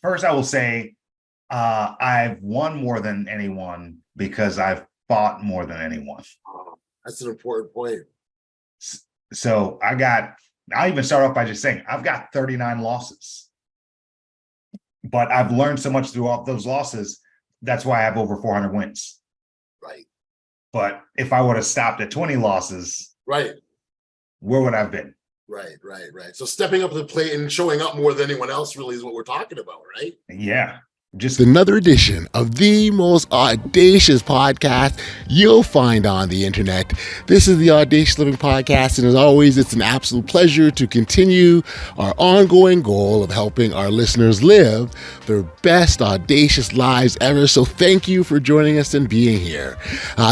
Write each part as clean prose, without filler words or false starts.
First, I will say I've won more than anyone because I've fought more than anyone. Oh, that's an important point. So I'll even start off by just saying I've got 39 losses, but I've learned so much through all those losses. That's why I have over 400 wins. Right. But if I would have stopped at 20 losses, right, where would I have been? Right. So stepping up to the plate and showing up more than anyone else really is what we're talking about, right? Yeah. Just another edition of the most audacious podcast you'll find on the internet. This is the Audacious Living Podcast, and as always, it's an absolute pleasure to continue our ongoing goal of helping our listeners live their best audacious lives ever. So thank you for joining us and being here.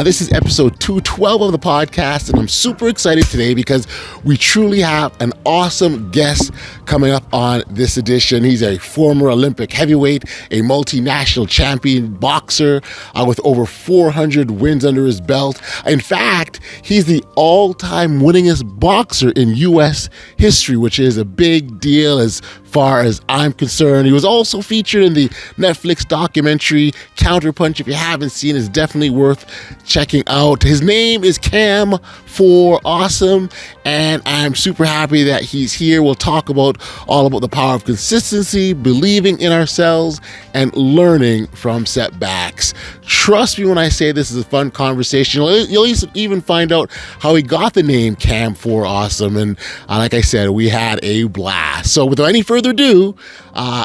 This is episode 212 of the podcast, and I'm super excited today because we truly have an awesome guest coming up on this edition. He's a former Olympic heavyweight, a multinational champion boxer with over 400 wins under his belt. In fact, he's the all-time winningest boxer in U.S. history, which is a big deal as far as I'm concerned. He was also featured in the Netflix documentary Counterpunch. If you haven't seen it, it's definitely worth checking out. His name is Cam for Awesome, and I'm super happy that he's here. We'll talk all about the power of consistency, believing in ourselves, and learning from setbacks. Trust me when I say this is a fun conversation. You'll even find out how he got the name Cam for Awesome, and like I said, we had a blast. So without any further ado,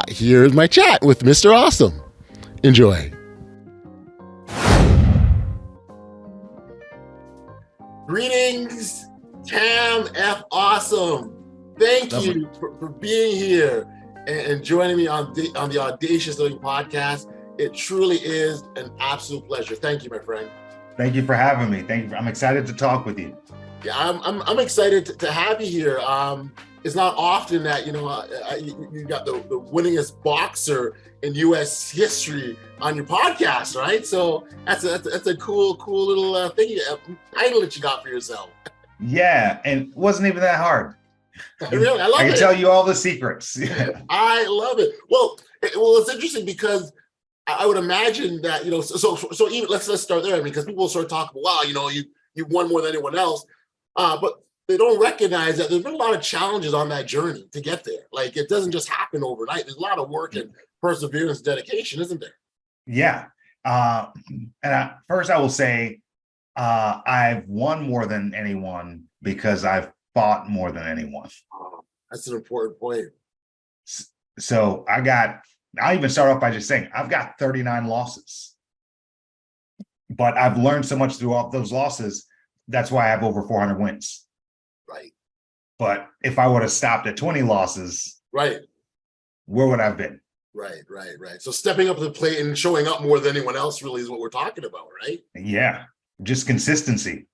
here's my chat with Mr. Awesome. Enjoy. Greetings, Cam F. Awesome. Thank you for being here and joining me on the Audacious Living Podcast. It truly is an absolute pleasure. Thank you, my friend. Thank you for having me. I'm excited to talk with you. Yeah, I'm excited to have you here. It's not often that you got the winningest boxer in U.S. history on your podcast, right? So that's a cool little thing, title that you got for yourself. Yeah, and it wasn't even that hard. Really, I love it. I can tell you all the secrets. I love it. Well, it's interesting because I would imagine that so even let's start there. I mean, because people start talking, wow, you won more than anyone else, but they don't recognize that there's been a lot of challenges on that journey to get there. Like, it doesn't just happen overnight. There's a lot of work and perseverance, dedication, isn't there? Yeah. First, I will say I've won more than anyone because I've fought more than anyone. Oh, that's an important point. So I'll even start off by just saying I've got 39 losses, but I've learned so much through all those losses. That's why I have over 400 wins. Right. But if I would have stopped at 20 losses, right, where would I have been? Right. So stepping up to the plate and showing up more than anyone else really is what we're talking about, right? Yeah, just consistency.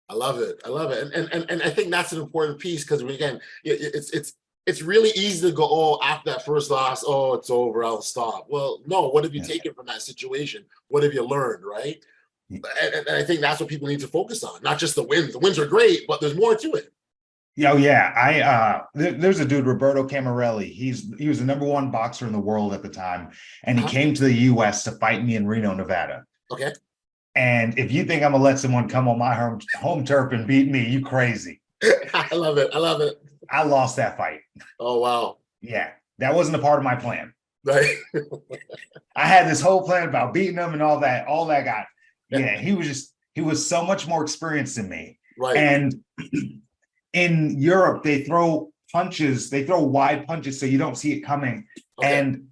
I love it. And I think that's an important piece because, again, it's really easy to go, oh, after that first loss, oh, it's over, I'll stop. Well, no, what have you taken from that situation? What have you learned, right? And I think that's what people need to focus on, not just the wins. The wins are great, but there's more to it. Yeah. There's a dude, Roberto Camarelli. He was the number one boxer in the world at the time, and he came to the U.S. to fight me in Reno, Nevada. Okay. And if you think I'm gonna let someone come on my home turf and beat me, you crazy. I love it. I lost that fight. Oh, wow. Yeah, that wasn't a part of my plan. Right. I had this whole plan about beating him and all that got. Yeah, he was so much more experienced than me. Right. And in Europe, they throw wide punches so you don't see it coming. Okay. And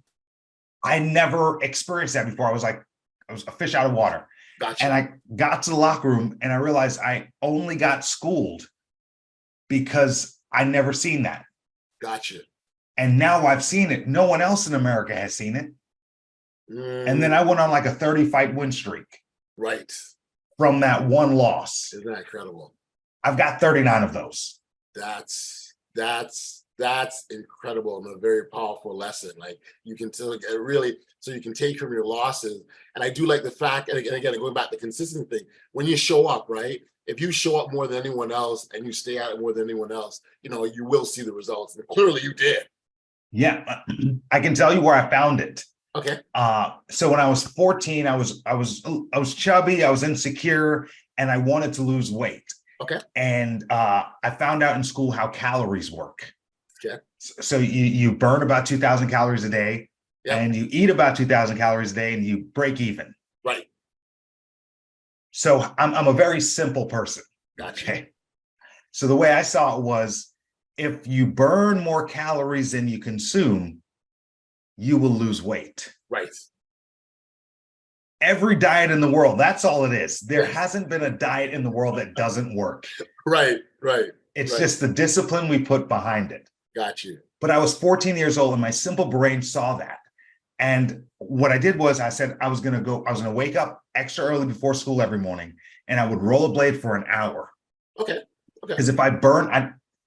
I never experienced that before. I was a fish out of water. Gotcha. And I got to the locker room and I realized I only got schooled because I never seen that. Gotcha. And now I've seen it. No one else in America has seen it. And then I went on like a 30-fight win streak. Right. From that one loss. Isn't that incredible? I've got 39 of those. That's incredible and a very powerful lesson. Like, you can so you can take from your losses. And I do like the fact, and again, going back to the consistent thing, when you show up, right? If you show up more than anyone else and you stay at it more than anyone else, you will see the results. And clearly you did. Yeah, I can tell you where I found it. Okay. So when I was 14, I was chubby, I was insecure, and I wanted to lose weight. Okay. And I found out in school how calories work. Okay. So you burn about 2,000 calories a day, and you eat about 2,000 calories a day, and you break even. Right. So I'm a very simple person. Gotcha. Okay. So the way I saw it was, if you burn more calories than you consume, you will lose weight. Right. Every diet in the world, that's all it is. There hasn't been a diet in the world that doesn't work. Right. It's just the discipline we put behind it. Got you. But I was 14 years old and my simple brain saw that. And what I did was I said I was going to wake up extra early before school every morning, and I would rollerblade for an hour. Okay. Because if I burn,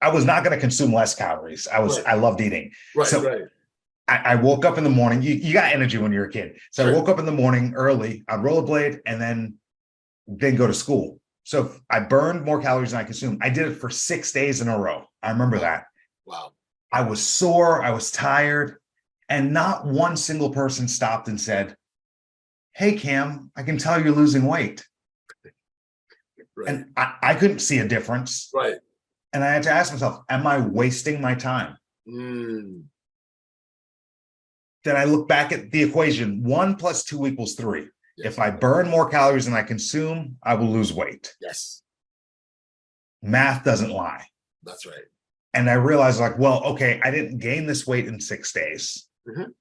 I was not going to consume less calories. I loved eating. Right. I woke up in the morning. You got energy when you're a kid. So I woke up in the morning early, I'd rollerblade and then go to school. So if I burned more calories than I consumed. I did it for 6 days in a row. I remember that. Wow. I was sore. I was tired. And not one single person stopped and said, "Hey, Cam, I can tell you're losing weight." Right. And I couldn't see a difference. Right. And I had to ask myself, am I wasting my time? Mm. Then I look back at the equation. 1 + 2 = 3. Yes. If I burn more calories than I consume, I will lose weight. Yes. Math doesn't lie. That's right. And I realized, like, well, okay, I didn't gain this weight in 6 days. Mm-hmm.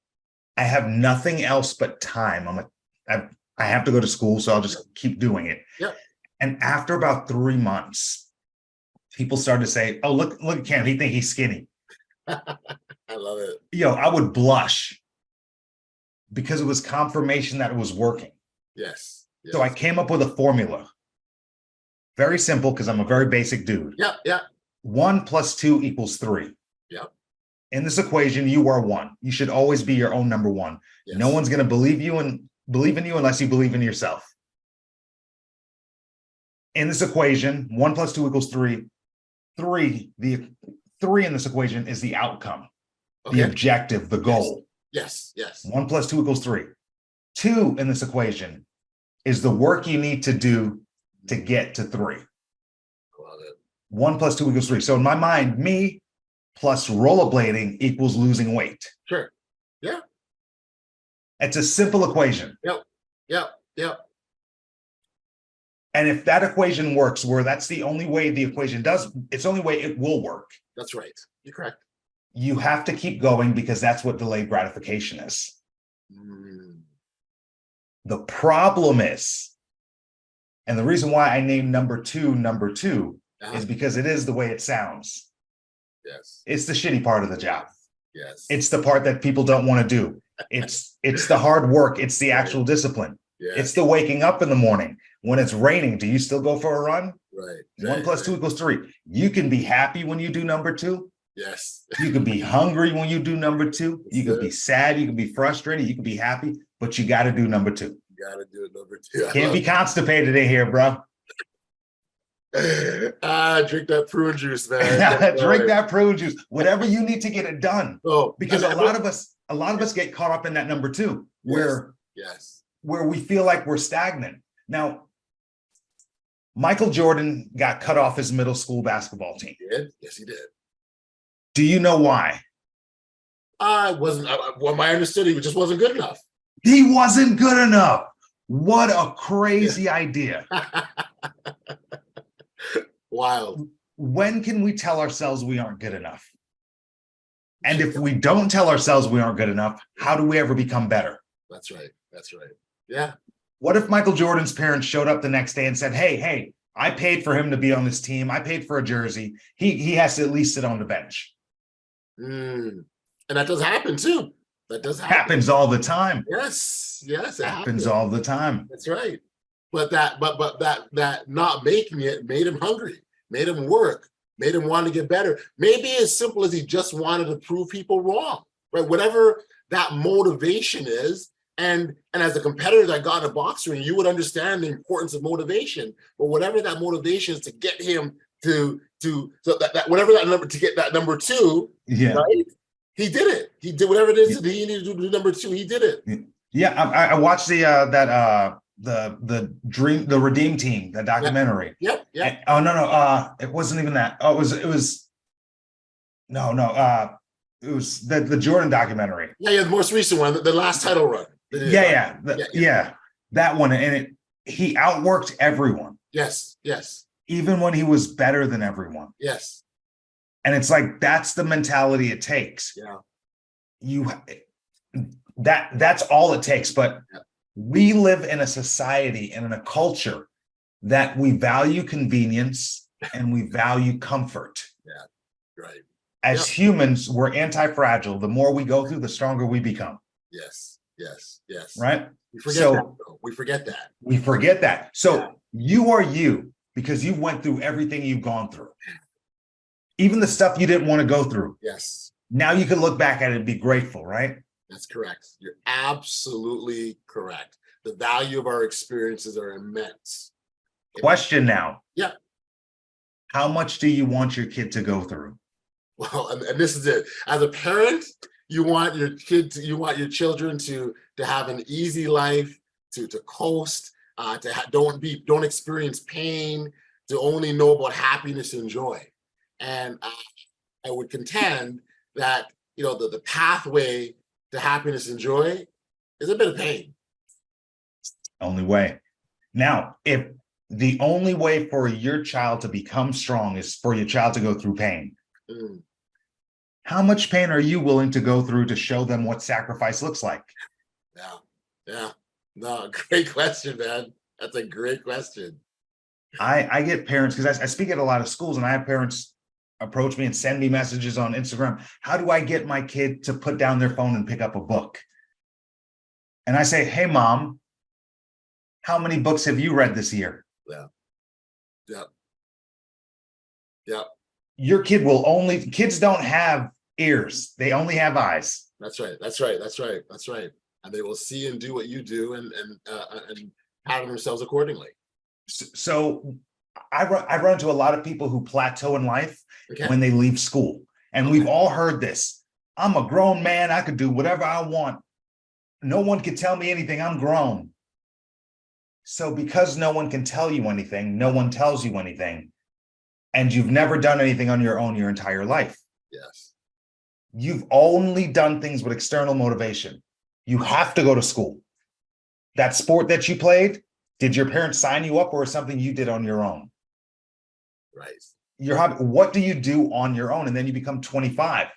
I have nothing else but time. I have to go to school, so I'll just keep doing it. Yep. And after about 3 months, people started to say, "Oh, look at Cam. He think he's skinny." I love it. I would blush because it was confirmation that it was working. Yes. So I came up with a formula. Very simple, because I'm a very basic dude. Yeah. 1 + 2 = 3. Yep. In this equation, you are 1. You should always be your own number 1. Yes. No one's going to believe in you unless you believe in yourself. In this equation, 1 + 2 = 3. The 3 in this equation is the outcome, the objective, the goal. Yes. 1 + 2 = 3. 2 in this equation is the work you need to do to get to 3. Love it. 1 + 2 = 3. So in my mind, me plus rollerblading equals losing weight. Sure. Yeah. It's a simple equation. Yep. And if that equation works, where that's the only way the equation does, it's the only way it will work. That's right. You're correct. You have to keep going, because that's what delayed gratification is. Mm. The problem is, and the reason why I named number two is because it is the way it sounds. Yes. It's the shitty part of the job. Yes. It's the part that people don't want to do. It's the hard work. It's the actual discipline. Yes. It's the waking up in the morning. When it's raining, do you still go for a run? Right. 1 + 2 = 3. You can be happy when you do number 2. Yes. You can be hungry when you do number 2. You can be sad. You can be frustrated. You can be happy, but you got to do number 2. You got to do it number 2. Can't be constipated in here, bro. Drink that prune juice, man. Drink that prune juice. Whatever you need to get it done. Oh, because a lot of us get caught up in that number 2, where we feel like we're stagnant. Now, Michael Jordan got cut off his middle school basketball team. He did? Yes, he did. Do you know why? Well, my understanding, he just wasn't good enough. He wasn't good enough. What a crazy idea. Wild. When can we tell ourselves we aren't good enough? And if we don't tell ourselves we aren't good enough, how do we ever become better? That's right. Yeah. What if Michael Jordan's parents showed up the next day and said, hey, I paid for him to be on this team. I paid for a jersey. He has to at least sit on the bench. And that does happen too. That does happen. Happens all the time. Yes, it happens all the time. That's right. But that not making it made him hungry, made him work, made him want to get better. Maybe as simple as he just wanted to prove people wrong, right? Whatever that motivation is. And as a competitor that got in a boxing ring, you would understand the importance of motivation. But whatever that motivation is to get him to get that number 2, right? He did it. He did whatever it is that he needed to do number 2. He did it. Yeah, I watched the Redeem Team, the documentary. Yep. And, it wasn't even that. Oh, it was it was the Jordan documentary. Yeah, the most recent one, the last title run. That one, and he outworked everyone. Yes. Even when he was better than everyone. Yes. And it's like, that's the mentality it takes. Yeah. That's all it takes. But we live in a society and in a culture that we value convenience and we value comfort. Yeah. Right. As humans, we're anti-fragile. The more we go through, the stronger we become. Yes. Right? We forget that. We forget that. So you are you because you went through everything you've gone through. Even the stuff you didn't want to go through. Yes. Now you can look back at it and be grateful, right? That's correct. You're absolutely correct. The value of our experiences are immense. Question now. Yeah. How much do you want your kid to go through? Well, and this is it. As a parent, you want your children to have an easy life, to coast, don't experience pain, to only know about happiness and joy. And I would contend that the pathway to happiness and joy is a bit of pain. Only way. Now, if the only way for your child to become strong is for your child to go through pain, how much pain are you willing to go through to show them what sacrifice looks like? Yeah. No, great question, man. That's a great question. I get parents, because I speak at a lot of schools, and I have parents approach me and send me messages on Instagram. How do I get my kid to put down their phone and pick up a book? And I say, hey, mom, how many books have you read this year? Yeah. Your kid kids don't have ears. They only have eyes. That's right. And they will see and do what you do and pattern themselves accordingly. So I run into a lot of people who plateau in life when they leave school. And we've all heard this. I'm a grown man. I could do whatever I want. No one can tell me anything. I'm grown. So because no one can tell you anything, no one tells you anything, and you've never done anything on your own your entire life. Yes. You've only done things with external motivation. You have to go to school. That sport that you played, did your parents sign you up, or something you did on your own? Right. Your hobby, what do you do on your own? And then you become 25.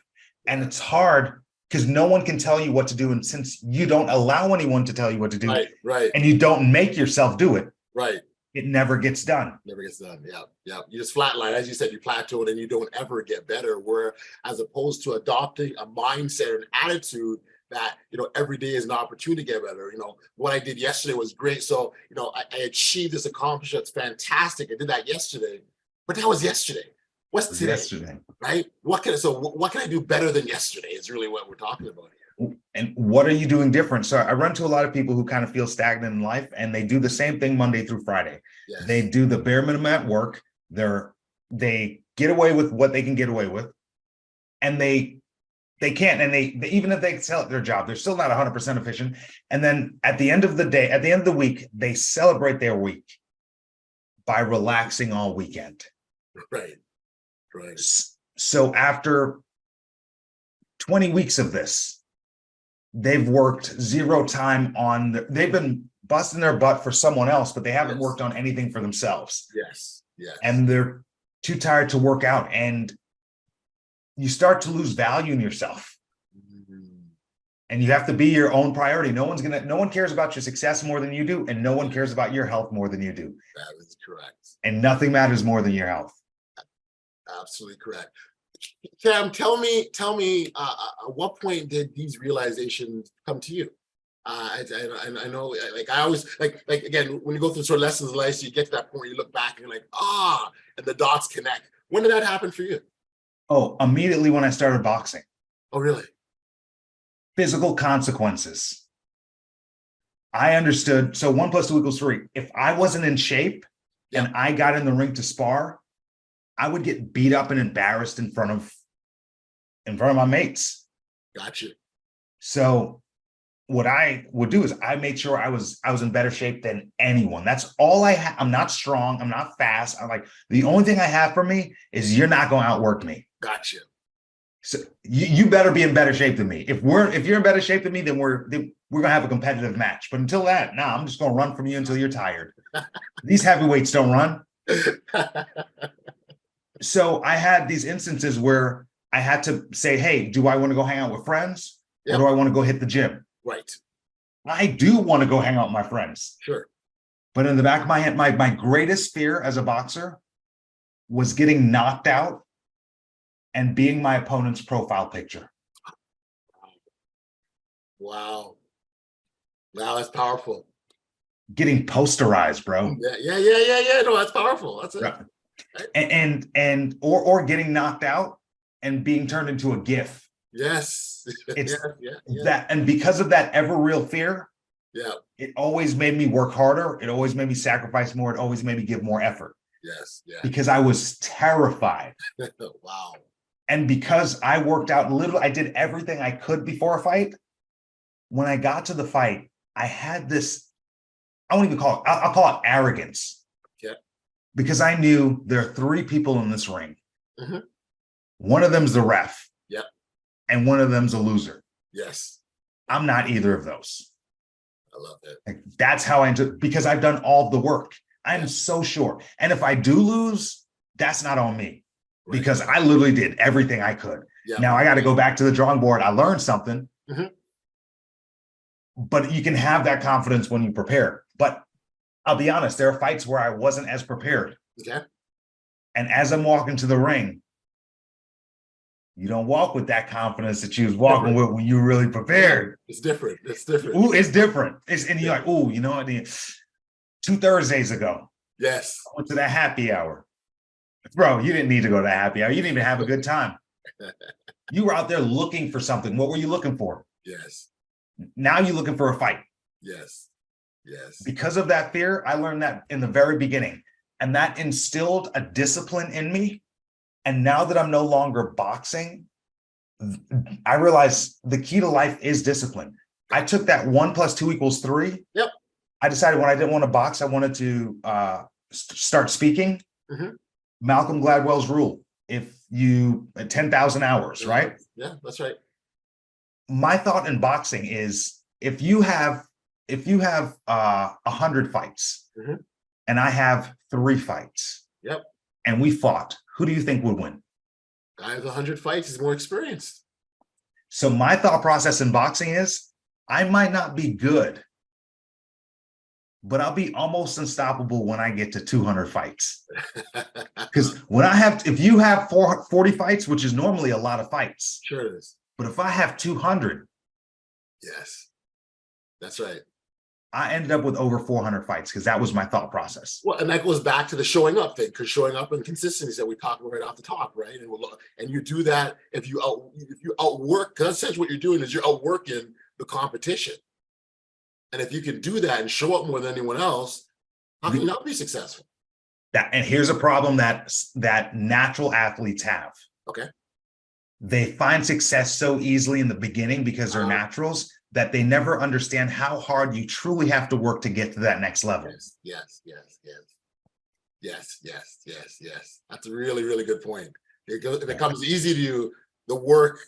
And it's hard because no one can tell you what to do. And since you don't allow anyone to tell you what to do, right. And you don't make yourself do it, right, it never gets done. Yeah. You just flatline, as you said, you plateau and you don't ever get better. Where as opposed to adopting a mindset and attitude that every day is an opportunity to get better. What I did yesterday was great. So I achieved this accomplishment. It's fantastic. I did that yesterday, but that was yesterday. What's today? Yesterday, right? What can I do better than yesterday? Is really what we're talking about here. And what are you doing different? So I run to a lot of people who kind of feel stagnant in life, and they do the same thing Monday through Friday. Yes. They do the bare minimum at work. They get away with what they can get away with, and they can't. And they even if they excel at their job, they're still not 100% efficient. And then at the end of the day, at the end of the week, they celebrate their week by relaxing all weekend. Right. So after 20 weeks of this, they've worked zero time they've been busting their butt for someone else, but they haven't worked on anything for themselves. Yes. And they're too tired to work out, and you start to lose value in yourself. And you have to be your own priority. No one cares about your success more than you do, and no one cares about your health more than you do. That is correct. And nothing matters more than your health. Absolutely correct. Cam, tell me, at what point did these realizations come to you? I know, like I always like again, when you go through sort of lessons in life, you get to that point where you look back and you're like, and the dots connect. When did that happen for you? Oh, immediately when I started boxing. Oh, really? Physical consequences. I understood. So 1 + 2 = 3. If I wasn't in shape and I got in the ring to spar, I would get beat up and embarrassed in front of my mates. Gotcha. So what I would do is I made sure I was in better shape than anyone. That's all I have. I'm not strong. I'm not fast. I'm like, the only thing I have for me is you're not going to outwork me. Gotcha. So you better be in better shape than me. If you're in better shape than me, then we're gonna have a competitive match. But until that, I'm just gonna run from you until you're tired. These heavyweights don't run. So I had these instances where I had to say, hey, do I want to go hang out with friends? Yep. Or do I want to go hit the gym? Right. I do want to go hang out with my friends. Sure. But in the back of my head, my greatest fear as a boxer was getting knocked out and being my opponent's profile picture. Wow. Wow, that's powerful. Getting posterized, bro. Yeah. No, that's powerful. That's it. Right. Or getting knocked out and being turned into a GIF. Yes. It's yeah. that, and because of that ever real fear, it always made me work harder. It always made me sacrifice more. It always made me give more effort. Yes. Yeah. Because I was terrified. Wow. And because I worked out I did everything I could before a fight. When I got to the fight, I had this, I won't even call it, I'll call it arrogance. Yeah. Because I knew there are 3 people in this ring. Mm-hmm. One of them's the ref. Yep. And one of them's a loser. Yes. I'm not either of those. I love it. Like, that's how because I've done all the work. I'm so sure. And if I do lose, that's not on me. Right. Because I literally did everything I could. Yeah. Now I got to go back to the drawing board. I learned something. Mm-hmm. But you can have that confidence when you prepare. But I'll be honest, there are fights where I wasn't as prepared. Okay. And as I'm walking to the ring, you don't walk with that confidence that you was walking with when you were really prepared. It's different. It's different. Ooh, it's different. And you're like, ooh, you know what? 2 Thursdays ago. Yes. I went to that happy hour. Bro, you didn't need to go to that happy hour. You didn't even have a good time. You were out there looking for something. What were you looking for? Yes. Now you're looking for a fight. Yes. Yes. Because of that fear, I learned that in the very beginning. And that instilled a discipline in me. And now that I'm no longer boxing, I realize the key to life is discipline. I took that 1 + 2 = 3. Yep. I decided when I didn't want to box, I wanted to start speaking. Mm-hmm. Malcolm Gladwell's rule: if you 10,000 hours, right? Yeah, that's right. My thought in boxing is if you have 100 fights, mm-hmm. and I have 3 fights, yep, and we fought, who do you think would win? Guy with 100 fights is more experienced. So my thought process in boxing is I might not be good, but I'll be almost unstoppable when I get to 200 fights. Because if you have 40 fights, which is normally a lot of fights. Sure it is. But if I have 200. Yes, that's right. I ended up with over 400 fights because that was my thought process. Well, and that goes back to the showing up thing, because showing up and consistency that we talked about right off the top, right? And you do that if you outwork, because essentially what you're doing is you're outworking the competition. And if you can do that and show up more than anyone else, how can you not be successful? And here's a problem that natural athletes have. Okay. They find success so easily in the beginning because they're naturals that they never understand how hard you truly have to work to get to that next level. Yes. That's a really, really good point. If it comes easy to you, the work,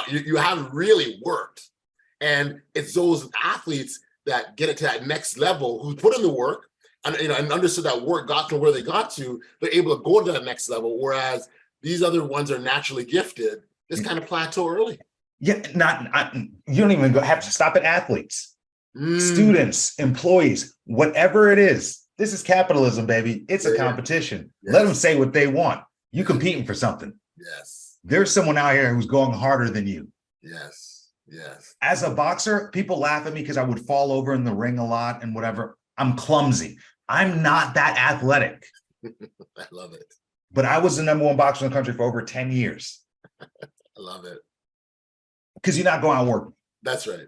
you haven't really worked. And it's those athletes that get it to that next level who put in the work and understood that work got to where they got to. They're able to go to that next level, whereas these other ones are naturally gifted. Just kind of plateau early. Yeah, you don't even have to stop at athletes, students, employees, whatever it is. This is capitalism, baby. It's a competition. Yes. Let them say what they want. You competing for something. Yes. There's someone out here who's going harder than you. Yes. As a boxer, people laugh at me because I would fall over in the ring a lot and whatever. I'm clumsy. I'm not that athletic. I love it. But I was the #1 boxer in the country for over 10 years. I love it. Because you're not going out and working. That's right.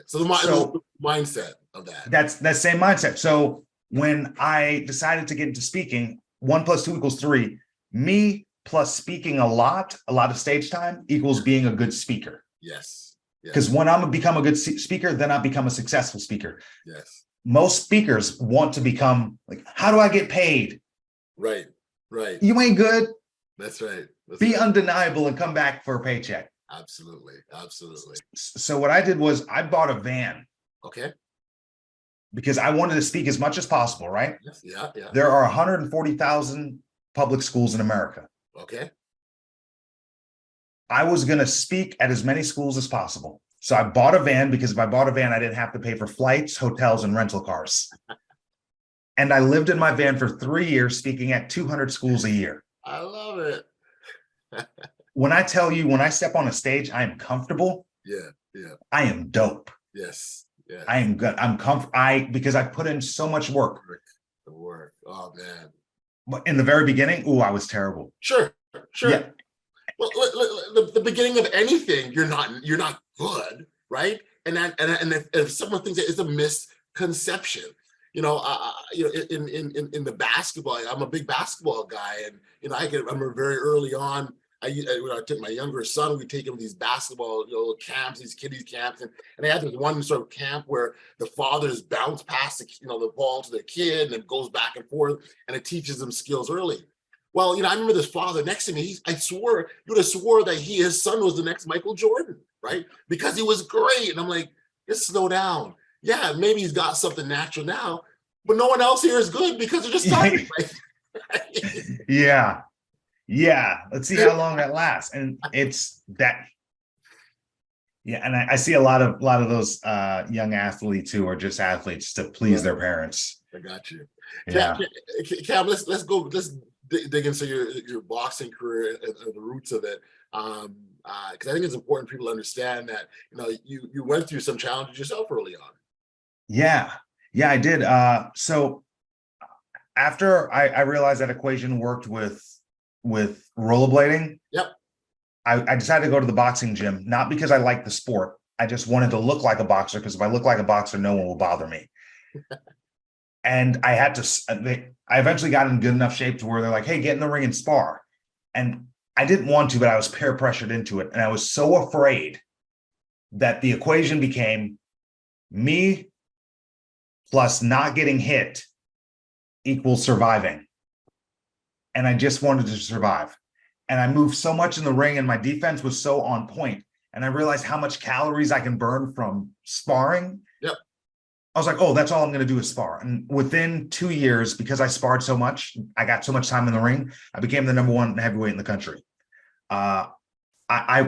So the mindset of that. That's that same mindset. So when I decided to get into speaking, 1 + 2 = 3, me plus speaking a lot of stage time equals being a good speaker. Yes. Because when I'm become a good speaker, then I become a successful speaker. Yes. Most speakers want to become like, how do I get paid? Right. Right. You ain't good. That's right. Be undeniable and come back for a paycheck. Absolutely. Absolutely. So what I did was I bought a van. Okay. Because I wanted to speak as much as possible, right? Yes. Yeah. Yeah. There are 140,000 public schools in America. Okay. I was going to speak at as many schools as possible. So I bought a van because if I bought a van, I didn't have to pay for flights, hotels, and rental cars. And I lived in my van for 3 years, speaking at 200 schools a year. I love it. When I tell you, when I step on a stage, I am comfortable. Yeah. Yeah. I am dope. Yes. Yeah. I am good. I'm comfortable. Because I put in so much work. The work. Oh man. But in the very beginning, I was terrible. Sure. Sure. Yeah. Well, the beginning of anything, you're not good, right? And if someone thinks that it's a misconception, in the basketball, I'm a big basketball guy, and I can remember very early on. When I took my younger son, we take him to these basketball camps, these kiddies camps, and I had this one sort of camp where the fathers bounce past the ball to their kid, and it goes back and forth, and it teaches them skills early. Well, I remember this father next to me. You would have swore that his son was the next Michael Jordan, right? Because he was great. And I'm like, just slow down. Yeah, maybe he's got something natural now, but no one else here is good because they're just tired. Right? Yeah. Let's see how long that lasts. And it's that. Yeah, and I see a lot of those young athletes who are just athletes to please their parents. I got you. Yeah. Cam, let's go. Let's dig into your boxing career and the roots of it, because I think it's important for people to understand that you went through some challenges yourself early on. Yeah, I did. So after I realized that equation worked with rollerblading, yep, I decided to go to the boxing gym, not because I liked the sport. I just wanted to look like a boxer, because if I look like a boxer, no one will bother me. And I had to. I eventually got in good enough shape to where they're like, "Hey, get in the ring and spar." And I didn't want to, but I was peer pressured into it, and I was so afraid that the equation became me plus not getting hit equals surviving. And I just wanted to survive. And I moved so much in the ring, and my defense was so on point. And I realized how much calories I can burn from sparring. Yep. I was like, oh, that's all I'm going to do is spar. And within 2 years, because I sparred so much, I got so much time in the ring, I became the #1 heavyweight in the country. I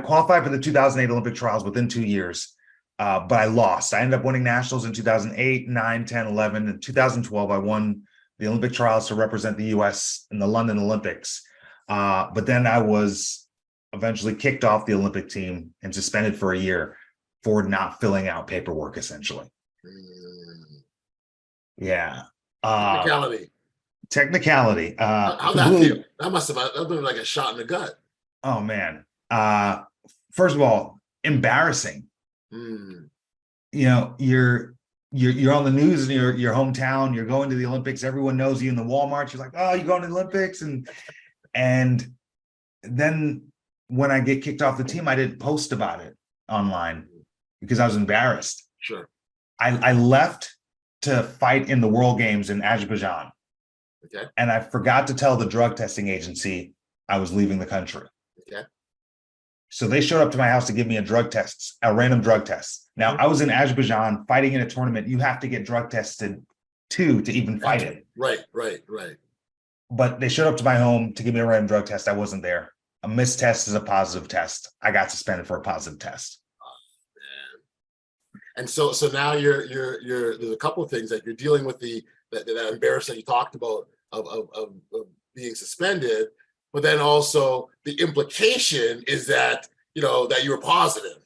qualified for the 2008 Olympic trials within 2 years, but I lost. I ended up winning nationals in 2008, 9, 10, 11. In 2012, I won the Olympic trials to represent the U.S. in the London Olympics. But then I was eventually kicked off the Olympic team and suspended for a year for not filling out paperwork, essentially. Yeah. Technicality. How'd that feel? That must have been like a shot in the gut. Oh man. First of all, embarrassing. You're on the news in your hometown. You're going to the Olympics. Everyone knows you in the Walmart. You're like, oh, you're going to the Olympics, and then when I get kicked off the team, I didn't post about it online because I was embarrassed. Sure. I left to fight in the World Games in Azerbaijan. Okay. And I forgot to tell the drug testing agency I was leaving the country. Okay. So they showed up to my house to give me a random drug test. Now, I was in Azerbaijan fighting in a tournament. You have to get drug tested to even fight it. Right. But they showed up to my home to give me a random drug test. I wasn't there. A missed test is a positive test. I got suspended for a positive test. Oh, man. And so now you're there's a couple of things that you're dealing with that embarrassment you talked about of being suspended, but then also the implication is that that you were positive.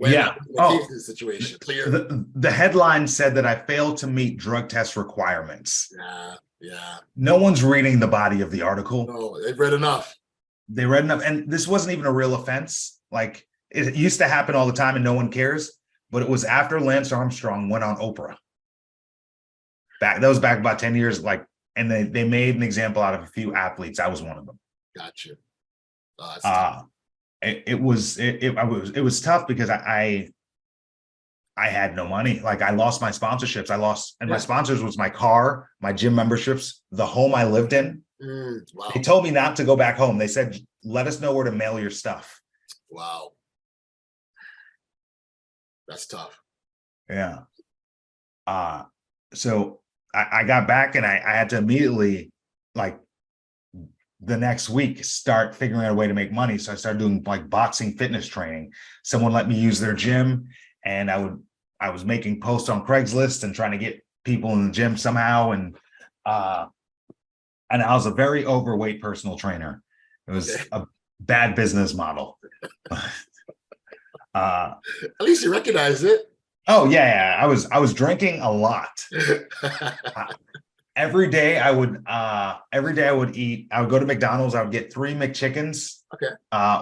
The situation clear. The headline said that I failed to meet drug test requirements. Yeah. No one's reading the body of the article. No, they've read enough. They read enough, and this wasn't even a real offense. Like, it used to happen all the time, and no one cares. But it was after Lance Armstrong went on Oprah. That was back about 10 years. And they made an example out of a few athletes. I was one of them. Gotcha. That's tough. It was tough because I had no money. Like I lost my sponsorships. My sponsors was my car, my gym memberships, the home I lived in. Wow. They told me not to go back home. They said, let us know where to mail your stuff. Wow. That's tough. Yeah. So I got back and I had to immediately, like the next week, start figuring out a way to make money. So I started doing like boxing fitness training. Someone let me use their gym, and I was making posts on Craigslist and trying to get people in the gym somehow. And I was a very overweight personal trainer. It was a bad business model. At least you recognize it. Oh yeah. I was drinking a lot. Every day I would eat. I would go to McDonald's. I would get 3 McChickens,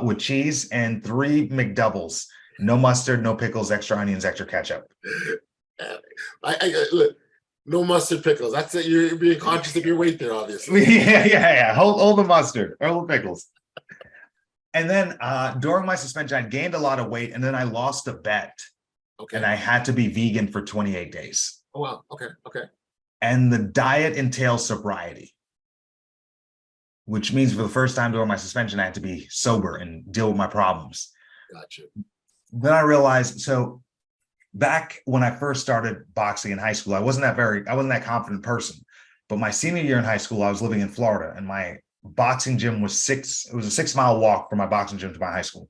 with cheese, and 3 McDoubles, no mustard, no pickles, extra onions, extra ketchup. Look, no mustard, pickles. That's it. You're being conscious of your weight there, obviously. Yeah. Hold the mustard, hold the pickles. And then during my suspension, I gained a lot of weight, and then I lost a bet, and I had to be vegan for 28 days. Oh wow. Okay. And the diet entails sobriety, which means for the first time during my suspension, I had to be sober and deal with my problems. Gotcha. Then I realized, so back when I first started boxing in high school, I wasn't that confident person. But my senior year in high school, I was living in Florida, and my boxing gym was it was a 6-mile walk from my boxing gym to my high school.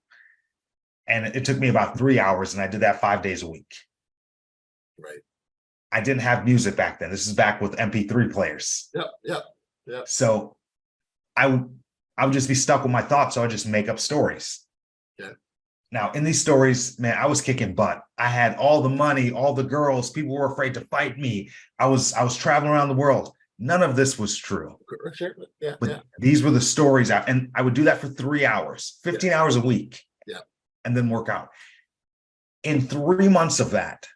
And it took me about 3 hours, and I did that 5 days a week. Right. I didn't have music back then. This is back with MP3 players. Yep. So I would just be stuck with my thoughts. So I just make up stories. Yeah. Now in these stories, man, I was kicking butt. I had all the money, all the girls. People were afraid to fight me. I was traveling around the world. None of this was true. Sure. Yeah. But these were the stories. And I would do that for 3 hours, 15 hours a week. Yeah. And then work out. In 3 months of that,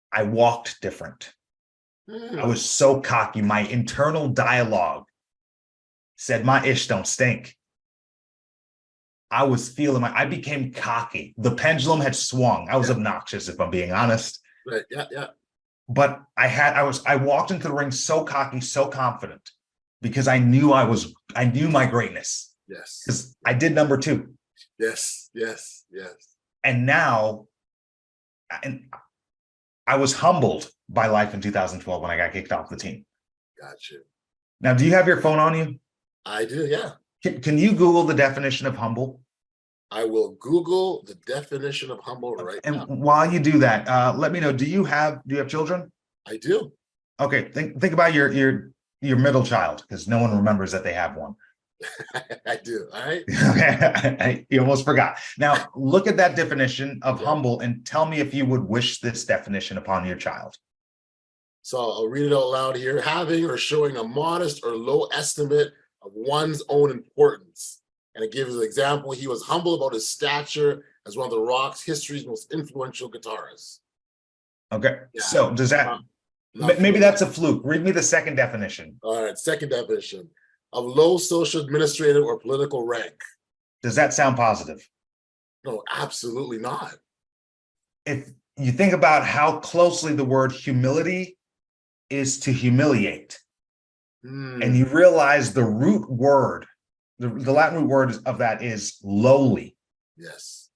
I walked different. I was so cocky. My internal dialogue said, my ish don't stink. I was feeling I became cocky. The pendulum had swung. I was obnoxious, if I'm being honest. Right. Yeah. But I walked into the ring so cocky, so confident, because I knew my greatness. Yes. Because I did number 2. Yes. And now, I was humbled by life in 2012 when I got kicked off the team. Gotcha. Now, do you have your phone on you? I do, yeah. Can you Google the definition of humble? I will Google the definition of humble right now. And while you do that, let me know, do you have children? I do. Okay, think about your middle child, because no one remembers that they have one. I do. All right. Okay. You almost forgot. Now, look at that definition of humble and tell me if you would wish this definition upon your child. So I'll read it out loud here. Having or showing a modest or low estimate of one's own importance. And it gives an example. He was humble about his stature as one of the rock's history's most influential guitarists. Okay. Yeah. So does that, maybe that's a fluke. Read me the second definition. All right. Second definition. Of low social, administrative, or political rank. Does that sound positive? No, absolutely not. If you think about how closely the word humility is to humiliate, and you realize the root word, the Latin root word of that is lowly. Yes.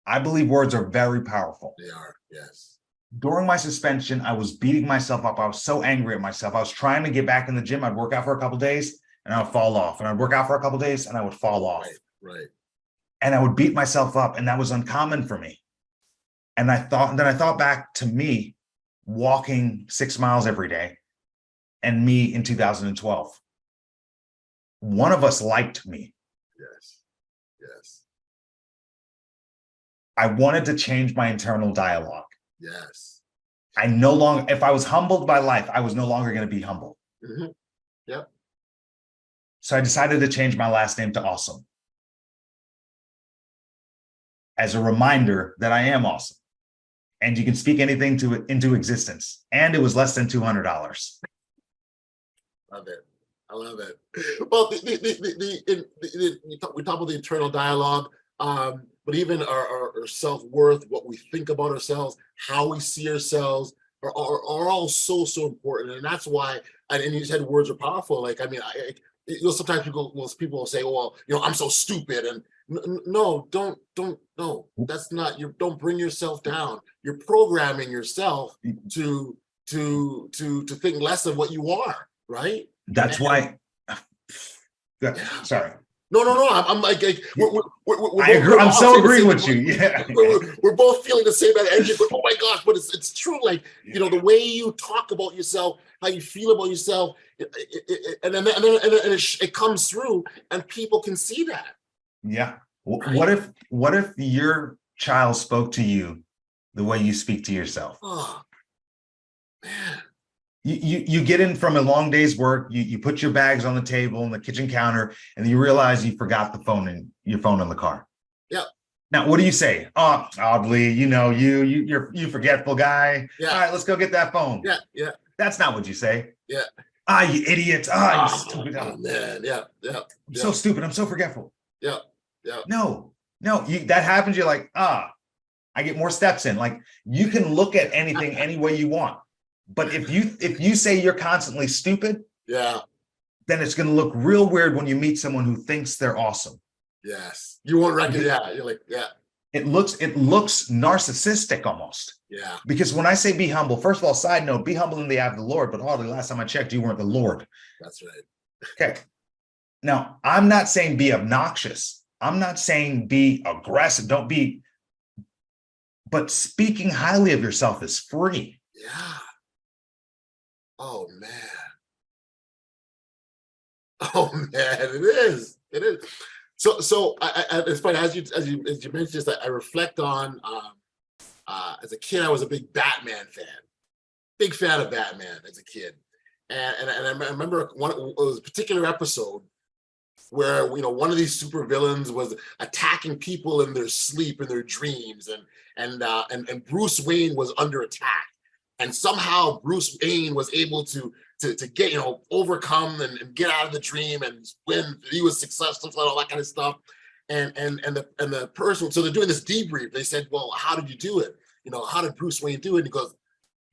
I believe words are very powerful. They are, yes. During my suspension, I was beating myself up. I was so angry at myself. I was trying to get back in the gym. I'd work out for a couple of days, and I would fall off. And I'd work out for a couple of days and I would fall off. Right. And I would beat myself up, and that was uncommon for me. And then I thought back to me walking 6 miles every day and me in 2012. One of us liked me. Yes. I wanted to change my internal dialogue. Yes. If I was humbled by life, I was no longer going to be humble. Yep. So I decided to change my last name to Awesome, as a reminder that I am awesome, and you can speak anything into existence. And it was less than $200. Love it. I love it. Well, we talk about the internal dialogue, but even our self-worth, what we think about ourselves, how we see ourselves are all so important. And that's why, and you said words are powerful. Like, I mean, sometimes people will say, well, I'm so stupid. And no, no, that's not, don't bring yourself down. You're programming yourself to think less of what you are, right? That's why. Sorry. No. I'm like we're I agree. I'm so agreeing with you. Yeah. We're both feeling the same energy, but oh my gosh, but it's true. Like, the way you talk about yourself, how you feel about yourself, and then it comes through, and people can see that. Yeah. What if your child spoke to you the way you speak to yourself? Oh, man. You get in from a long day's work, you put your bags on the table on the kitchen counter, and you realize you forgot your phone in the car. Yeah. Now, what do you say? Oh, oddly, you forgetful guy. Yeah. All right, let's go get that phone. Yeah. That's not what you say. Yeah. You idiot. You stupid. Oh, man. Yeah. I'm so stupid. I'm so forgetful. Yeah. No, that happens. You're like, I get more steps in. Like, you can look at anything any way you want. But if you say you're constantly stupid, yeah, then it's going to look real weird when you meet someone who thinks they're awesome. Yes, you won't recognize. Yeah, you're like, yeah. It looks narcissistic almost. Yeah. Because when I say be humble, first of all, side note, be humble in the eye of the Lord. But hardly last time I checked, you weren't the Lord. That's right. Okay. Now, I'm not saying be obnoxious. I'm not saying be aggressive. Don't be. But speaking highly of yourself is free. Yeah. Oh man. It is. So it's funny as you mentioned this, I reflect on as a kid I was a big Batman fan of Batman as a kid, and I remember it was a particular episode where one of these supervillains was attacking people in their sleep, in their dreams, and Bruce Wayne was under attack. And somehow Bruce Wayne was able to get, overcome and get out of the dream and win. He was successful and all that kind of stuff. And the person, so they're doing this debrief. They said, well, how did you do it? How did Bruce Wayne do it? And he goes,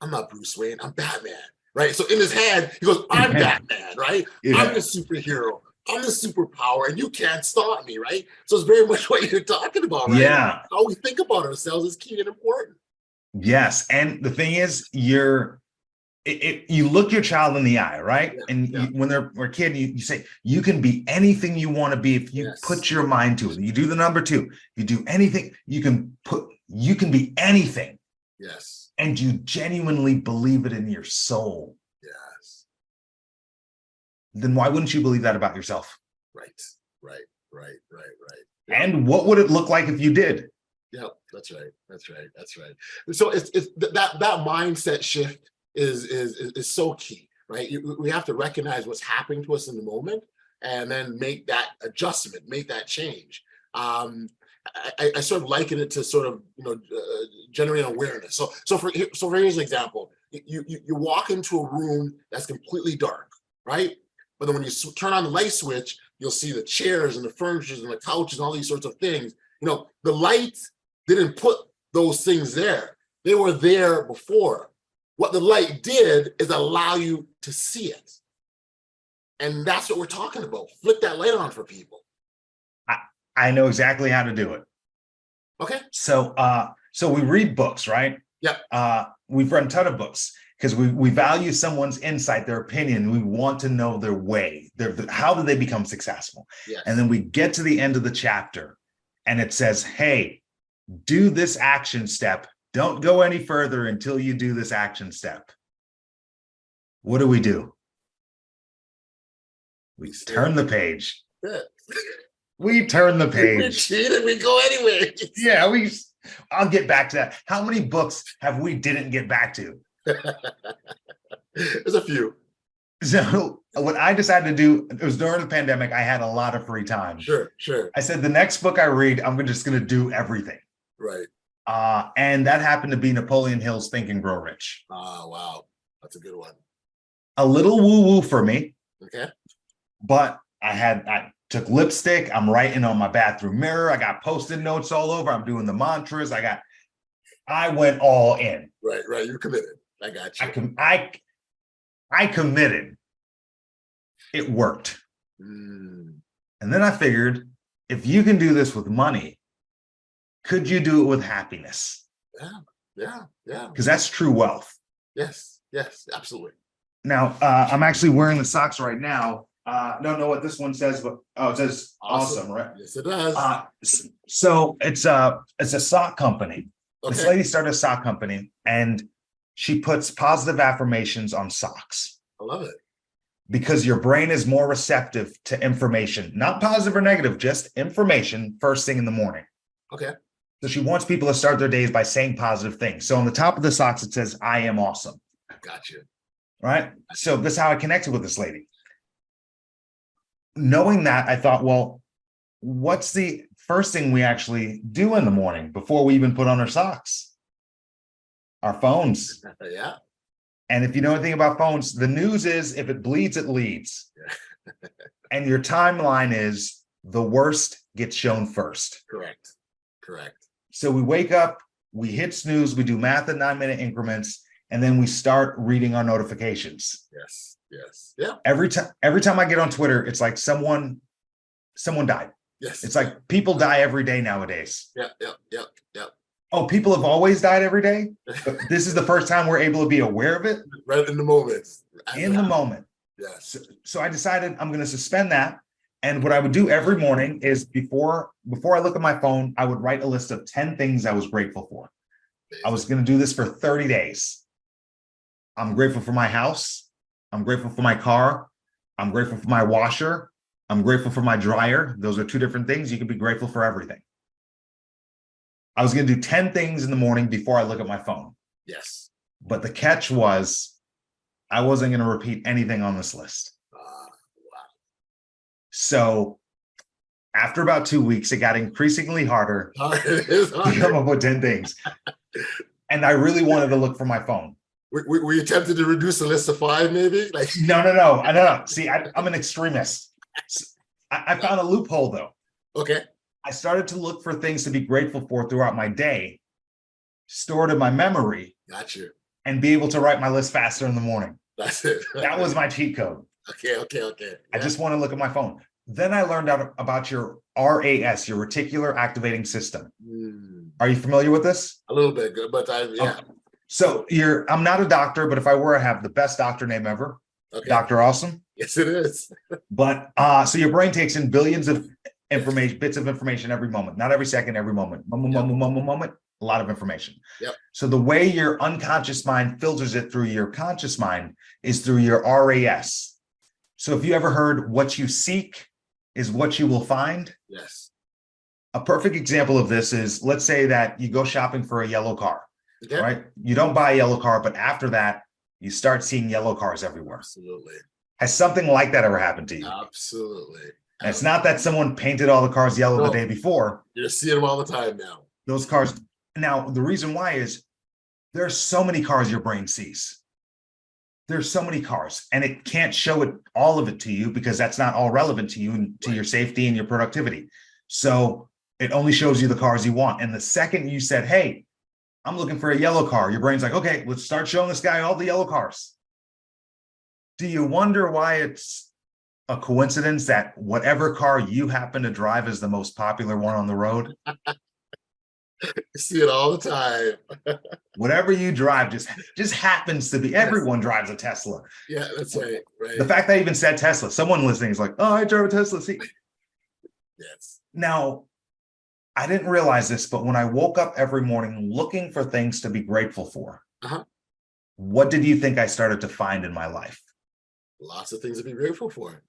I'm not Bruce Wayne, I'm Batman. Right. So in his head, he goes, I'm Batman, right? Yeah. I'm the superhero. I'm the superpower, and you can't stop me, right? So it's very much what you're talking about, right? Yeah. How we think about ourselves is key and important. Yes. And the thing is, you look your child in the eye, right? Yeah, and when they're a kid, you say, you can be anything you want to be if you put your mind to it. You do the number 2. You do anything, you can be anything. Yes. And you genuinely believe it in your soul. Yes. Then why wouldn't you believe that about yourself? Right. And what would it look like if you did? Yeah, that's right. So it's that mindset shift is so key, right? We have to recognize what's happening to us in the moment, and then make that adjustment, make that change. I sort of liken it to sort of generating awareness. So here's an example. You walk into a room that's completely dark, right? But then when you turn on the light switch, you'll see the chairs and the furniture and the couches and all these sorts of things. The lights didn't put those things there. They were there before. What the light did is allow you to see it. And that's what we're talking about. Flick that light on for people. I know exactly how to do it. Okay. So we read books, right? Yeah. We've read a ton of books because we value someone's insight, their opinion. We want to know their way. How did they become successful? Yes. And then we get to the end of the chapter and it says, hey, do this action step. Don't go any further until you do this action step. What do? We turn the page. We turn the page. We cheat and we go anyway. Yeah, I'll get back to that. How many books have we didn't get back to? There's a few. So what I decided to do, it was during the pandemic, I had a lot of free time. Sure. I said, the next book I read, I'm just going to do everything. Right. And that happened to be Napoleon Hill's Think and Grow Rich. Oh, wow. That's a good one. A little woo-woo for me. Okay. But I took lipstick. I'm writing on my bathroom mirror. I got Post-it notes all over. I'm doing the mantras. I went all in. Right. You're committed. I got you. I committed. It worked. Mm. And then I figured, if you can do this with money, could you do it with happiness? Yeah. Because that's true wealth. Yes, absolutely. Now, I'm actually wearing the socks right now. Don't know what this one says, but it says awesome, right? Yes, it does. So it's a sock company. Okay. This lady started a sock company, and she puts positive affirmations on socks. I love it. Because your brain is more receptive to information, not positive or negative, just information first thing in the morning. Okay. So she wants people to start their days by saying positive things. So on the top of the socks, it says, I am awesome. Got you. Right? So that's how I connected with this lady. Knowing that, I thought, well, what's the first thing we actually do in the morning before we even put on our socks? Our phones. Yeah. And if you know anything about phones, the news is if it bleeds, it leads. Yeah. And your timeline is the worst gets shown first. Correct. So we wake up, we hit snooze, we do math in 9-minute increments, and then we start reading our notifications. Yes. Yeah. Every time I get on Twitter, it's like someone died. Yes. It's like people die every day nowadays. Yeah. Oh, people have always died every day? But this is the first time we're able to be aware of it. Right in the moment. In the moment. Yes. So I decided I'm going to suspend that. And what I would do every morning is before I look at my phone, I would write a list of 10 things I was grateful for. I was going to do this for 30 days. I'm grateful for my house. I'm grateful for my car. I'm grateful for my washer. I'm grateful for my dryer. Those are two different things. You can be grateful for everything. I was going to do 10 things in the morning before I look at my phone. Yes. But the catch was I wasn't going to repeat anything on this list. Wow. So after about 2 weeks, it got increasingly harder to come up with 10 things. And I really wanted to look for my phone. Were you tempted to reduce the list to 5, maybe? Like No. See, I'm an extremist. I found a loophole, though. Okay. I started to look for things to be grateful for throughout my day, stored in my memory. Got you. And be able to write my list faster in the morning. That's it. That was my cheat code. Okay. I just want to look at my phone. Then I learned out about your RAS, your reticular activating system. Are you familiar with this? A little bit, but yeah. Okay. So I'm not a doctor, but if I were, I have the best doctor name ever. Okay. Dr. Awesome. Yes, it is. But so your brain takes in billions of bits of information every moment, not every second, every moment. Moment, a lot of information. Yep. So the way your unconscious mind filters it through your conscious mind is through your RAS. So if you ever heard what you seek is what you will find. Yes. A perfect example of this is, let's say that you go shopping for a yellow car, right? You don't buy a yellow car, but after that, you start seeing yellow cars everywhere. Absolutely. Has something like that ever happened to you? Absolutely. And it's not that someone painted all the cars yellow the day before. You're seeing them all the time now. Those cars. Now, the reason why is there's so many cars your brain sees. There's so many cars, and it can't show it all of it to you because that's not all relevant to you and to your safety and your productivity. So it only shows you the cars you want. And the second you said, hey, I'm looking for a yellow car, your brain's like, okay, let's start showing this guy all the yellow cars. Do you wonder why it's a coincidence that whatever car you happen to drive is the most popular one on the road? You see it all the time. Whatever you drive just happens to be. Everyone drives a Tesla. Yeah, that's right. The fact that I even said Tesla, someone listening is like, oh, I drive a Tesla. See? Yes. Now, I didn't realize this, but when I woke up every morning looking for things to be grateful for, what did you think I started to find in my life? Lots of things to be grateful for.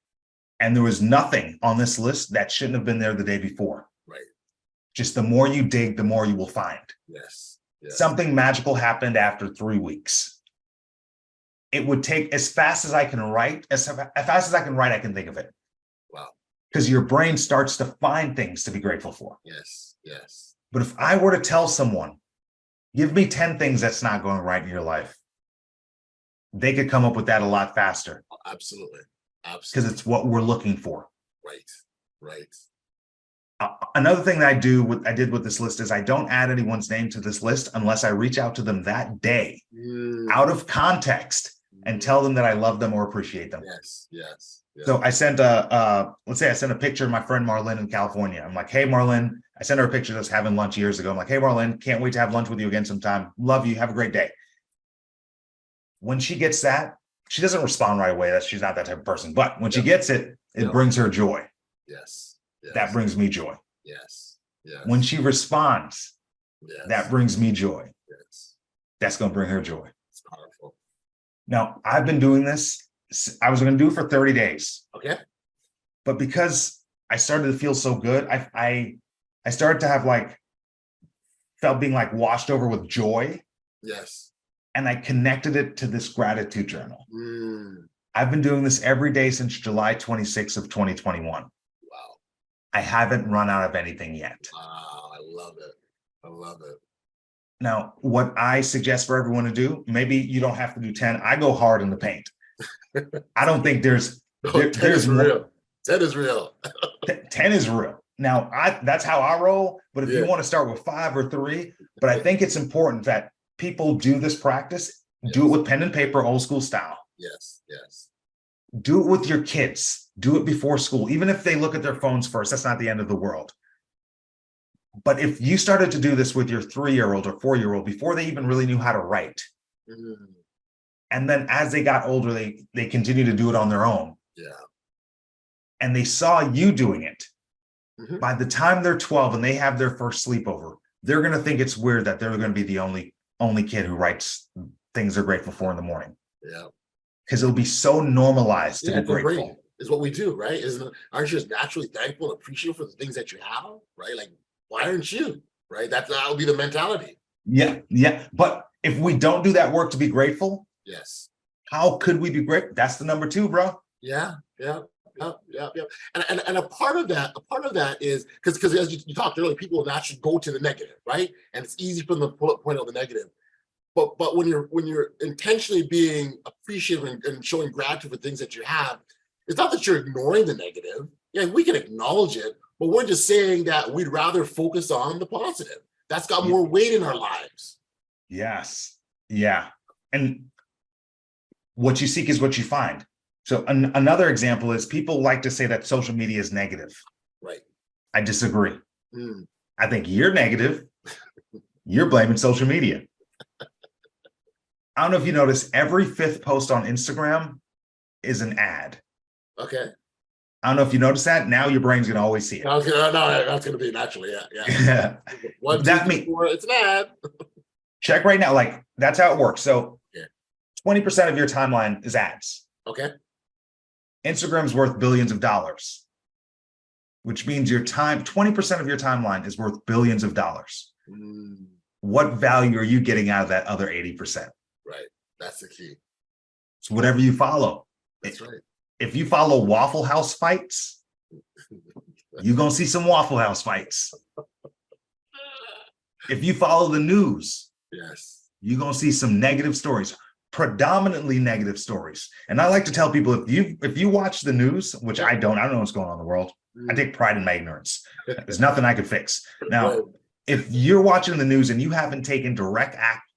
And there was nothing on this list that shouldn't have been there the day before. Right. Just the more you dig, the more you will find. Yes. Something magical happened after 3 weeks. It would take as fast as I can write, I can think of it. Wow. Because your brain starts to find things to be grateful for. Yes. But if I were to tell someone, give me 10 things that's not going right in your life, they could come up with that a lot faster. Absolutely. Absolutely. it's what we're looking for. Right. Another thing that I did with this list is I don't add anyone's name to this list unless I reach out to them that day out of context and tell them that I love them or appreciate them. Yes. So I sent let's say I sent a picture of my friend Marlene in California. I'm like, hey, Marlene, I sent her a picture of us having lunch years ago. I'm like, hey, Marlene, can't wait to have lunch with you again sometime. Love you. Have a great day. When she gets that, she doesn't respond right away. She's not that type of person. But when she gets it, it brings her joy. Yes. That brings me joy. Yes. When she responds, that brings me joy. Yes. That's going to bring her joy. It's powerful. Now, I've been doing this. I was going to do it for 30 days. Okay. But because I started to feel so good, I started to have felt being washed over with joy. Yes. And I connected it to this gratitude journal. I've been doing this every day since July 26th of 2021. Wow. I haven't run out of anything yet. Wow. I love it. Now, what I suggest for everyone to do, maybe you don't have to do 10. I go hard in the paint. I don't think there's 10 is real. 10 is real. 10 is real. Now, that's how I roll. But if you want to start with 5 or 3, but I think it's important that people do this practice, do it with pen and paper, old school style. Yes. Do it with your kids. Do it before school. Even if they look at their phones first, that's not the end of the world. But if you started to do this with your 3-year-old or 4-year-old before they even really knew how to write, and then as they got older, they continue to do it on their own. Yeah. And they saw you doing it. By the time they're 12 and they have their first sleepover, they're going to think it's weird that they're going to be the only kid who writes things they're grateful for in the morning. Yeah. Because it'll be so normalized to be grateful. Is what we do, right? Aren't you just naturally thankful and appreciative for the things that you have, right? Like, why aren't you, right? That'll be the mentality. Yeah. But if we don't do that work to be grateful, yes, how could we be grateful? That's the number 2, bro. Yeah. And a part of that is because as you talked earlier, people will naturally go to the negative, right? And it's easy for them to point out the negative. But when you're intentionally being appreciative and showing gratitude for things that you have, it's not that you're ignoring the negative. Yeah, we can acknowledge it, but we're just saying that we'd rather focus on the positive. That's got more weight in our lives. Yes. Yeah. And what you seek is what you find. So another example is people like to say that social media is negative. Right. I disagree. I think you're negative. You're blaming social media. I don't know if you notice, every 5th post on Instagram is an ad. Okay. I don't know if you notice that. Now your brain's going to always see it. No, that's going to be naturally. Yeah. 1, 2, 3, 4, it's an ad. Check right now. That's how it works. So 20% of your timeline is ads. Okay. Instagram's worth billions of dollars, which means 20% of your timeline is worth billions of dollars. What value are you getting out of that other 80%? Right. That's the key. It's whatever you follow. That's right. If you follow Waffle House fights, you're going to see some Waffle House fights. If you follow the news, yes, you're going to see some negative stories, predominantly negative stories. And I like to tell people, if you watch the news, which I don't know what's going on in the world. I take pride in my ignorance. There's nothing I could fix. Now, if you're watching the news and you haven't taken direct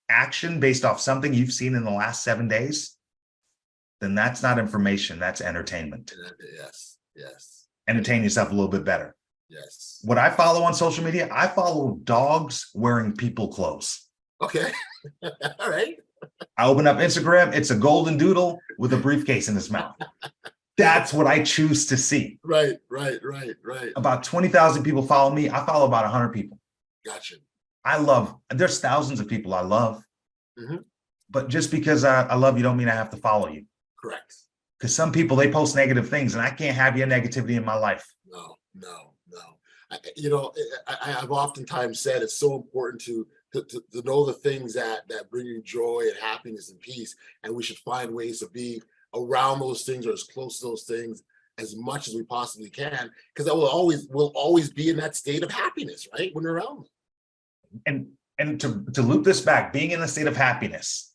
action based off something you've seen in the last 7 days, then that's not information. That's entertainment. Yes. Entertain yourself a little bit better. Yes. What I follow on social media, I follow dogs wearing people clothes. Okay. All right. I open up Instagram. It's a golden doodle with a briefcase in his mouth. That's what I choose to see. Right. About 20,000 people follow me. I follow about 100 people. Gotcha. There's thousands of people I love. But just because I love you don't mean I have to follow you. Correct. Because some people, they post negative things and I can't have your negativity in my life. No. I've oftentimes said it's so important to know the things that bring you joy and happiness and peace. And we should find ways to be around those things or as close to those things as much as we possibly can, because that we'll always be in that state of happiness, right? When we're around them. And to loop this back, being in a state of happiness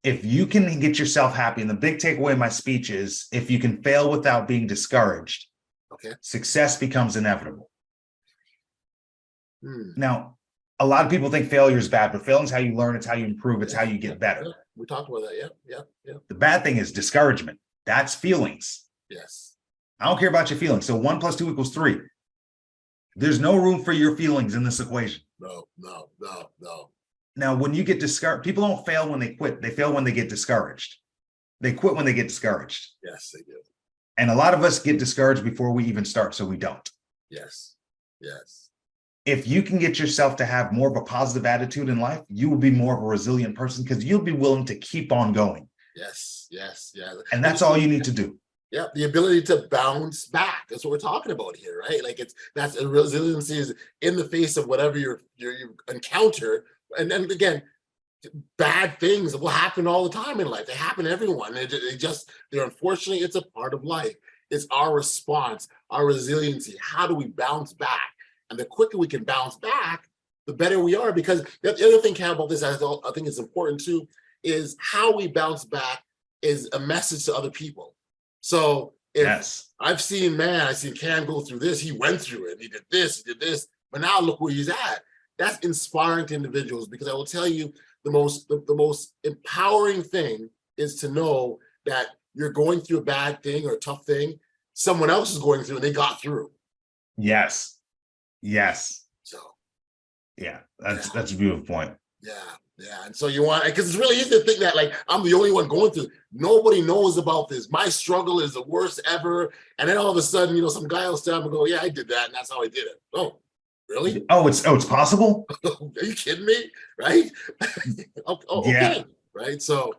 if you can get yourself happy, and the big takeaway of my speech is, if you can fail without being discouraged, success becomes inevitable. Now, a lot of people think failure is bad, but failing is how you learn. It's how you improve. It's how you get better. Yeah. We talked about that. Yeah. The bad thing is discouragement. That's feelings. Yes. I don't care about your feelings. So 1 + 2 = 3. There's no room for your feelings in this equation. No. Now, when you get discouraged, people don't fail when they quit. They fail when they get discouraged. They quit when they get discouraged. Yes, they do. And a lot of us get discouraged before we even start, so we don't. Yes. If you can get yourself to have more of a positive attitude in life, you will be more of a resilient person because you'll be willing to keep on going. Yes. And that's all you need to do. Yeah, the ability to bounce back. That's what we're talking about here, right? Like that's resiliency is in the face of whatever you encounter. And then again, bad things will happen all the time in life. They happen to everyone. They're unfortunately, it's a part of life. It's our response, our resiliency. How do we bounce back? And the quicker we can bounce back, the better we are. Because the other thing, Cam, about this, I think is important too, is how we bounce back is a message to other people. So if I've seen Cam go through this, he went through it, he did this, but now look where he's at. That's inspiring to individuals, because I will tell you the most empowering thing is to know that you're going through a bad thing or a tough thing, someone else is going through and they got through. Yes. So yeah, that's a beautiful point. Yeah. And so you want, because it's really easy to think that like I'm the only one going through. Nobody knows about this. My struggle is the worst ever. And then all of a sudden, some guy will stand up and go, yeah, I did that. And that's how I did it. Oh, really? Oh, it's possible? Are you kidding me? Right? Okay. Right. So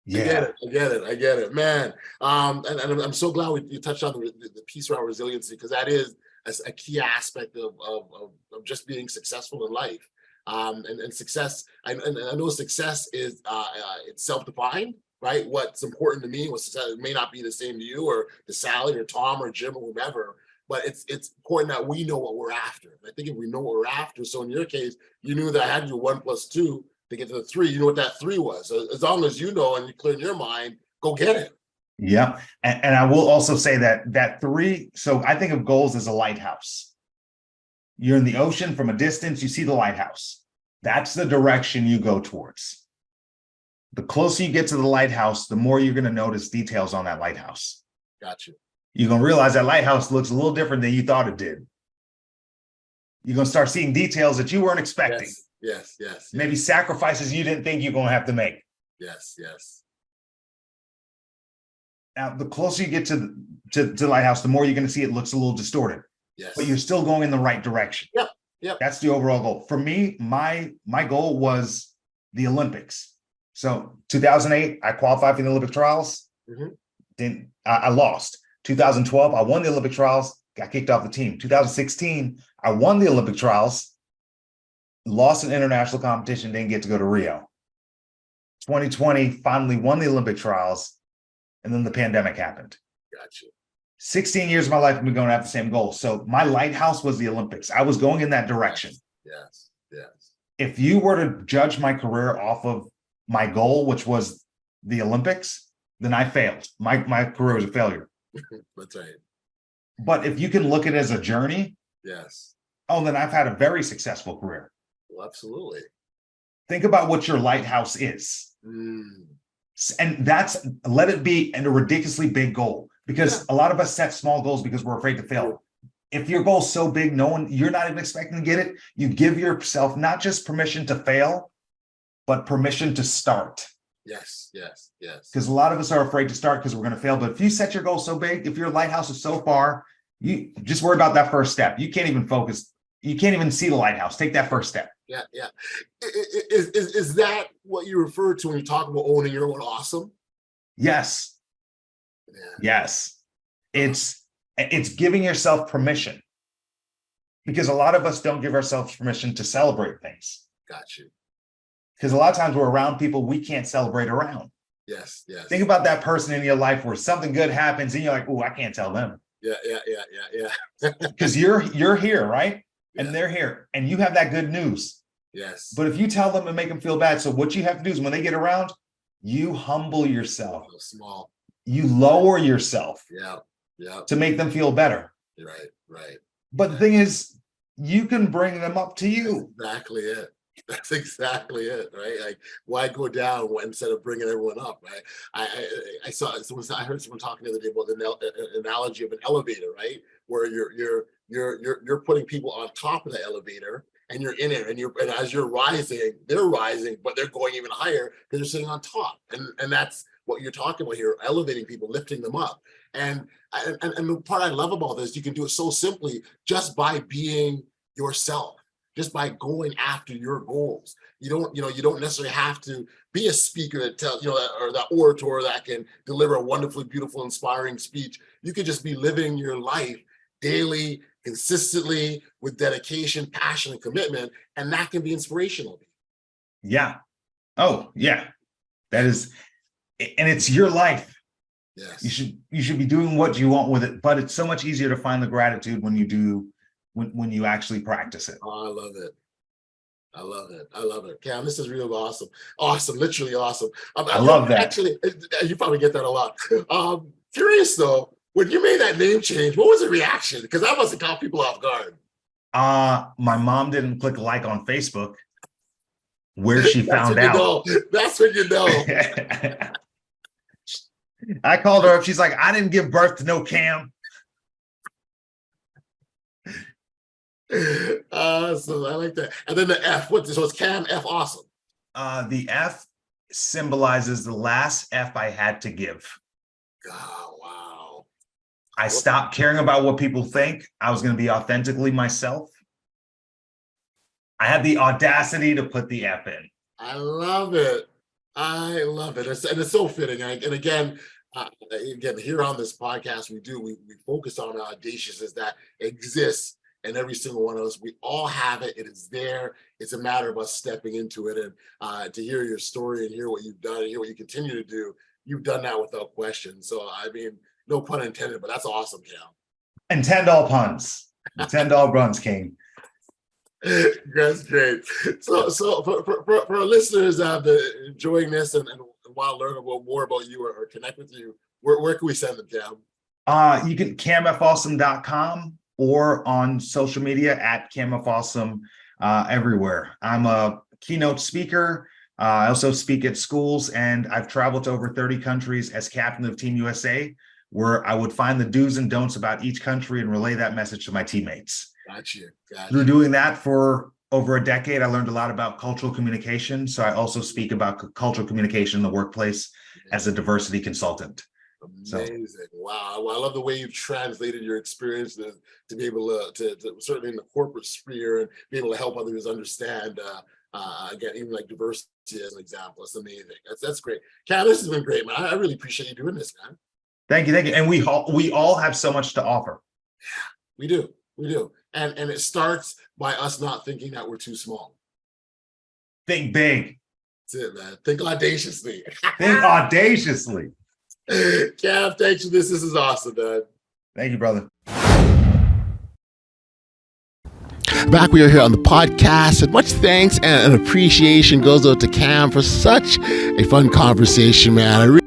yeah, I get it, man. And I'm so glad you touched on the piece around resiliency, because that is a key aspect of just being successful in life. And success, I know success is it's self-defined, right? What's important to me, what success, it may not be the same to you or to Sally or Tom or Jim or whomever, but it's important that we know what we're after. And I think if we know what we're after, so in your case, you knew that I had your 1 + 2 to get to the 3. You know what that 3 was. So as long as you know and you clear in your mind, go get it. Yeah. And I will also say that 3, so I think of goals as a lighthouse. You're in the ocean, from a distance, you see the lighthouse. That's the direction you go towards. The closer you get to the lighthouse, the more you're going to notice details on that lighthouse. Got you. You're going to realize that lighthouse looks a little different than you thought it did. You're going to start seeing details that you weren't expecting. Yes. Maybe sacrifices you didn't think you're going to have to make. Yes. Now, the closer you get to the lighthouse, the more you're going to see it looks a little distorted. Yes. But you're still going in the right direction. Yep. That's the overall goal. For me, my goal was the Olympics. So 2008, I qualified for the Olympic trials. Then I lost. 2012, I won the Olympic trials, got kicked off the team. 2016, I won the Olympic trials, lost an international competition, didn't get to go to Rio. 2020, finally won the Olympic trials, and then the pandemic happened. Got you. 16 years of my life, I've been going after the same goal. So my lighthouse was the Olympics. I was going in that direction. Yes. If you were to judge my career off of my goal, which was the Olympics, then I failed. My career was a failure. That's right. But if you can look at it as a journey, yes. Oh, then I've had a very successful career. Well, absolutely. Think about what your lighthouse is. And let it be a ridiculously big goal, because a lot of us set small goals because we're afraid to fail. If your goal's so big, you're not even expecting to get it. You give yourself not just permission to fail, but permission to start. Yes. Because a lot of us are afraid to start because we're going to fail. But if you set your goal so big, if your lighthouse is so far, you just worry about that first step. You can't even focus. You can't even see the lighthouse. Take that first step. Yeah. Is that what you refer to when you talk about owning your own awesome? Yes. Yeah. Yes. It's giving yourself permission, because a lot of us don't give ourselves permission to celebrate things. Got you. Because a lot of times we're around people we can't celebrate around. Yes. Think about that person in your life where something good happens and you're like, oh, I can't tell them. Yeah. Because you're here, right? Yeah. And they're here and you have that good news. Yes. But if you tell them and make them feel bad, so what you have to do is when they get around, You humble yourself. Small. You lower yourself Yeah. to make them feel better. Right. But the thing is, you can bring them up to you. That's exactly it, right? Like, why go down instead of bringing everyone up, right? I heard someone talking the other day about the analogy of an elevator, right? Where you're putting people on top of the elevator, and you're in it, and as you're rising, they're rising, but they're going even higher because they're sitting on top, and that's what you're talking about here, elevating people, lifting them up. And the part I love about this, you can do it so simply just by being yourself, just by going after your goals. You don't necessarily have to be a speaker that tells, or that orator that can deliver a wonderfully beautiful, inspiring speech. You could just be living your life daily, consistently, with dedication, passion, and commitment, and that can be inspirational. Yeah. Oh, yeah. That is, and it's your life. Yes. You should be doing what you want with it, but it's so much easier to find the gratitude when you do, when you actually practice it. Oh, I love it. Cam, this is real awesome. Awesome, literally awesome. I love that. Actually, you probably get that a lot. Curious though, when you made that name change, what was the reaction? Because that must have caught people off guard. My mom didn't click like on Facebook, where she found out. That's when you know. I called her up. She's like, I didn't give birth to no Cam. So I like that. And then the F, so it's Cam F Awesome. The F symbolizes the last F I had to give. Oh, wow. I stopped caring about what people think. I was going to be authentically myself. I had the audacity to put the F in. I love it. It's so fitting. And again, here on this podcast, we focus on audaciousness that exists in every single one of us. We all have it. It is there. It's a matter of us stepping into it. And to hear your story and hear what you've done and hear what you continue to do, you've done that without question. So, I mean, no pun intended, but that's awesome, Cam. And $10 puns. $10 runs, King. That's great. So for our listeners that are enjoying this and want to learn more about you or connect with you, where can we send them, Cam? You can camfawesome.com or on social media at camfawesome everywhere. I'm a keynote speaker. I also speak at schools, and I've traveled to over 30 countries as captain of Team USA, where I would find the do's and don'ts about each country and relay that message to my teammates. Gotcha. Through doing that for over a decade, I learned a lot about cultural communication. So I also speak about cultural communication in the workplace as a diversity consultant. Amazing. Wow. Well, I love the way you've translated your experience to be able to certainly in the corporate sphere and be able to help others understand, again, even like diversity as an example. It's amazing. That's great. Cam, this has been great, man. I really appreciate you doing this, man. Thank you. And we all have so much to offer. We do. And it starts by us not thinking that we're too small. Think big. That's it, man. Think audaciously. Think audaciously. Cav, thanks for this. This is awesome, man. Thank you, brother. Back we are here on the podcast, and much thanks and appreciation goes out to Cam for such a fun conversation, man.